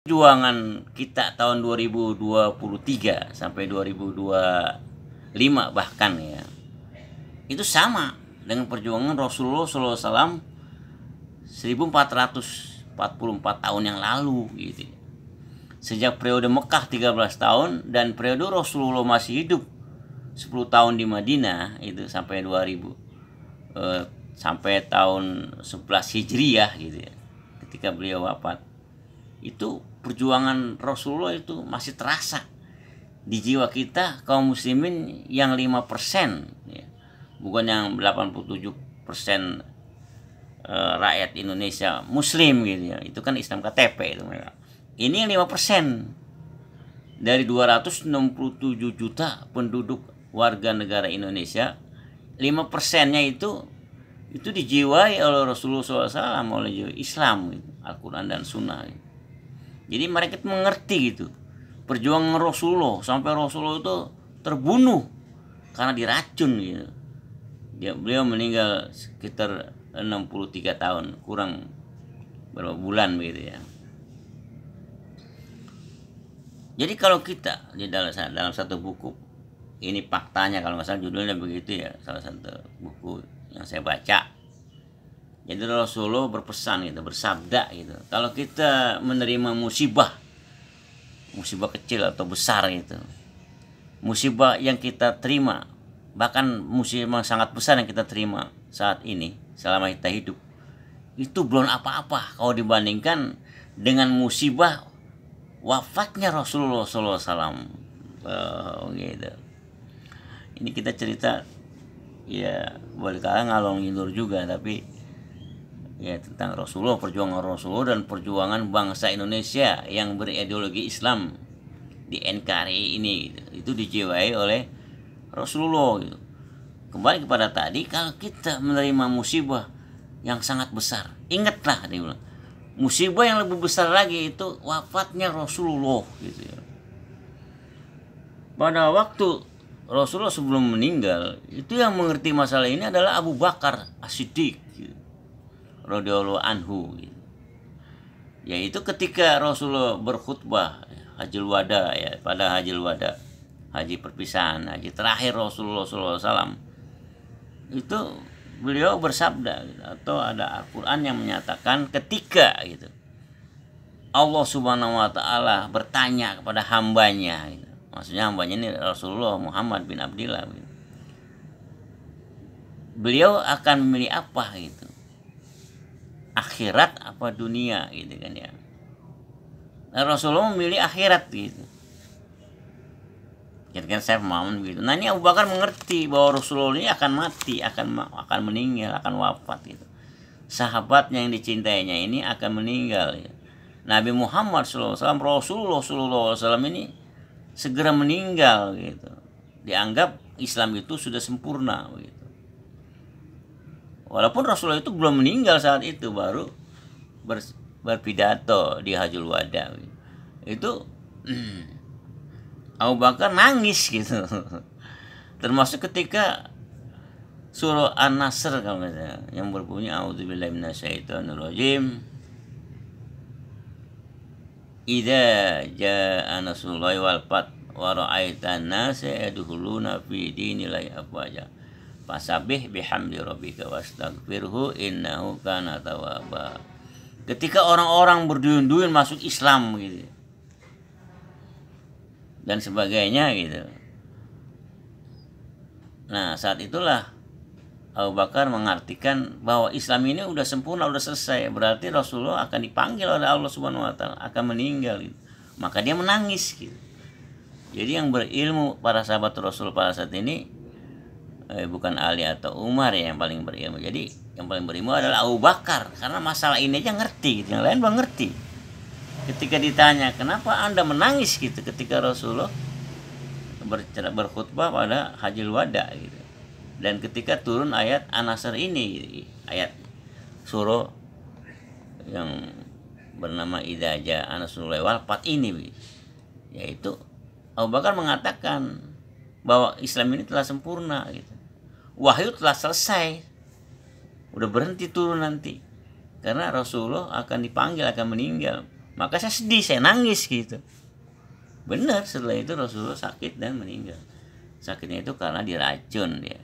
Perjuangan kita tahun 2023 sampai 2025 bahkan ya, itu sama dengan perjuangan Rasulullah SAW 1444 tahun yang lalu gitu. Sejak periode Mekah 13 tahun dan periode Rasulullah masih hidup 10 tahun di Madinah itu sampai 2000 sampai tahun 11 Hijriyah gitu ya, ketika beliau wafat. Itu perjuangan Rasulullah itu masih terasa di jiwa kita kaum muslimin yang 5% ya. Bukan yang 87% rakyat Indonesia muslim gitu ya. Itu kan Islam KTP itu mereka. Ini yang 5% dari 267 juta penduduk warga negara Indonesia. 5%-nya itu dijiwai oleh Rasulullah SAW, oleh Islam gitu, Al-Quran dan Sunnah gitu. Jadi mereka mengerti gitu perjuangan Rasulullah sampai Rasulullah itu terbunuh karena diracun gitu. Beliau meninggal sekitar 63 tahun, kurang berapa bulan begitu ya. Jadi kalau kita di dalam satu buku, ini faktanya kalau nggak salah judulnya begitu ya, salah satu buku yang saya baca. Jadi Rasulullah berpesan gitu, bersabda gitu. Kalau kita menerima musibah kecil atau besar gitu, musibah yang kita terima, bahkan musibah sangat besar yang kita terima saat ini selama kita hidup, itu belum apa-apa kalau dibandingkan dengan musibah wafatnya Rasulullah SAW. Gitu. Ini kita cerita ya boleh kala ngalong ngidur juga, tapi ya tentang Rasulullah, perjuangan Rasulullah dan perjuangan bangsa Indonesia yang berideologi Islam di NKRI ini gitu. Itu dijiwai oleh Rasulullah gitu. Kembali kepada tadi, kalau kita menerima musibah yang sangat besar, ingatlah dia bilang, musibah yang lebih besar lagi itu wafatnya Rasulullah gitu ya. Pada waktu Rasulullah sebelum meninggal, itu yang mengerti masalah ini adalah Abu Bakar As-Siddiq gitu, radhiyallahu anhu gitu. Yaitu ketika Rasulullah berkhutbah Hajjul Wada ya, pada Hajjul Wada, haji perpisahan, haji terakhir Rasulullah SAW, itu beliau bersabda gitu, atau ada Al-Quran yang menyatakan ketika gitu Allah Subhanahu Wa Ta'ala bertanya kepada hambanya gitu. Maksudnya hambanya ini Rasulullah Muhammad bin Abdillah gitu. Beliau akan memilih apa gitu, akhirat apa dunia gitu kan ya. Nah, Rasulullah memilih akhirat gitu. Kan saya pemahaman gitu. Nah ini Abu Bakar mengerti bahwa Rasulullah ini akan mati, akan meninggal, akan wafat gitu. Sahabatnya yang dicintainya ini akan meninggal gitu. Nabi Muhammad SAW, Rasulullah SAW ini segera meninggal gitu. Dianggap Islam itu sudah sempurna gitu. Walaupun Rasulullah itu belum meninggal saat itu, baru berpidato di Hajjul Wada gitu. Itu Abu Bakar nangis gitu. Termasuk ketika surah An-Nasr kalau misalnya, yang berbunyi a'udzubillahi minasyaitonirrajim, idza jaa nasrullahi wal fath wa ra'aitan nasa yadkhuluna fi dinillahi afwaja fasabih bihamdi rabbika wastaghfirhu innahu kana tawwaba. Ketika orang-orang berduyun-duyun masuk Islam gitu dan sebagainya gitu. Nah saat itulah Abu Bakar mengartikan bahwa Islam ini udah sempurna, udah selesai. Berarti Rasulullah akan dipanggil oleh Allah Subhanahu Wa Ta'ala, akan meninggal gitu. Maka dia menangis gitu. Jadi yang berilmu para sahabat Rasul pada saat ini bukan Ali atau Umar ya yang paling berilmu. Jadi yang paling berilmu adalah Abu Bakar, karena masalah ini aja ngerti gitu. Yang lain belum ngerti. Ketika ditanya kenapa Anda menangis gitu ketika Rasulullah berkhutbah pada Hajjul Wada gitu. Dan ketika turun ayat An-Nasr ini, ayat surah yang bernama idza jaa nasrullahi wal fath ini, yaitu Abu Bakar mengatakan bahwa Islam ini telah sempurna gitu. Wahyu telah selesai, udah berhenti turun nanti, karena Rasulullah akan dipanggil, akan meninggal. Maka saya sedih, saya nangis gitu. Benar, setelah itu Rasulullah sakit dan meninggal. Sakitnya itu karena diracun dia.